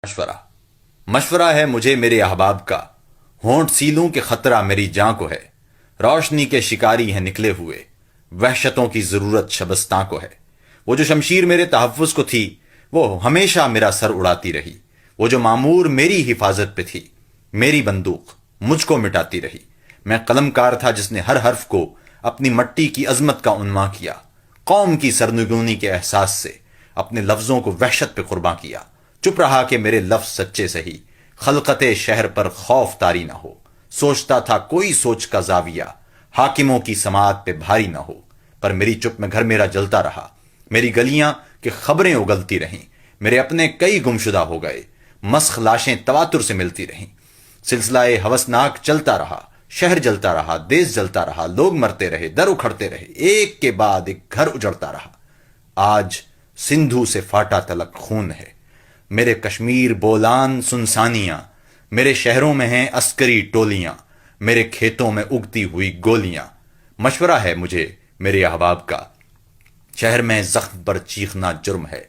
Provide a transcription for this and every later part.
مشورہ مشورہ ہے مجھے میرے احباب کا، ہونٹ سیلوں کہ خطرہ میری جاں کو ہے۔ روشنی کے شکاری ہیں نکلے ہوئے، وحشتوں کی ضرورت شبستاں کو ہے۔ وہ جو شمشیر میرے تحفظ کو تھی، وہ ہمیشہ میرا سر اڑاتی رہی۔ وہ جو معمور میری حفاظت پہ تھی، میری بندوق مجھ کو مٹاتی رہی۔ میں قلم کار تھا جس نے ہر حرف کو اپنی مٹی کی عظمت کا عنواں کیا، قوم کی سرنگونی کے احساس سے اپنے لفظوں کو وحشت پہ قرباں کیا۔ چپ رہا کہ میرے لفظ سچے سہی، خلقت شہر پر خوف طاری نہ ہو۔ سوچتا تھا کوئی سوچ کا زاویہ حاکموں کی سماعت پہ بھاری نہ ہو، پر میری چپ میں گھر میرا جلتا رہا۔ میری گلیاں کہ خبریں اگلتی رہیں، میرے اپنے کئی گمشدہ ہو گئے، مسخ لاشیں تواتر سے ملتی رہیں۔ سلسلہ ہوسناک چلتا رہا، شہر جلتا رہا، دیس جلتا رہا، لوگ مرتے رہے، در اکھڑتے رہے، ایک کے بعد ایک گھر اجڑتا رہا۔ آج سندھو سے فاٹا تلک خون ہے، میرے کشمیر بولان سنسانیاں، میرے شہروں میں ہیں عسکری ٹولیاں، میرے کھیتوں میں اگتی ہوئی گولیاں۔ مشورہ ہے مجھے میرے احباب کا، شہر میں زخم پر چیخنا جرم ہے،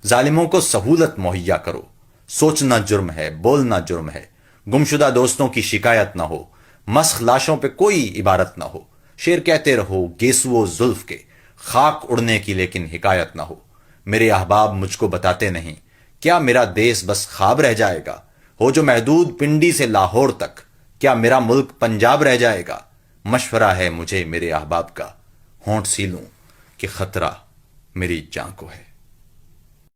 ظالموں کو سہولت مہیا کرو۔ سوچنا جرم ہے، بولنا جرم ہے، گمشدہ دوستوں کی شکایت نہ ہو، مسخ لاشوں پہ کوئی عبارت نہ ہو۔ شعر کہتے رہو گیسو زلف کے، خاک اڑنے کی لیکن حکایت نہ ہو۔ میرے احباب مجھ کو بتاتے نہیں، کیا میرا دیس بس خواب رہ جائے گا؟ ہو جو محدود پنڈی سے لاہور تک، کیا میرا ملک پنجاب رہ جائے گا؟ مشورہ ہے مجھے میرے احباب کا، ہونٹ سیلوں کہ خطرہ میری جاں کو ہے۔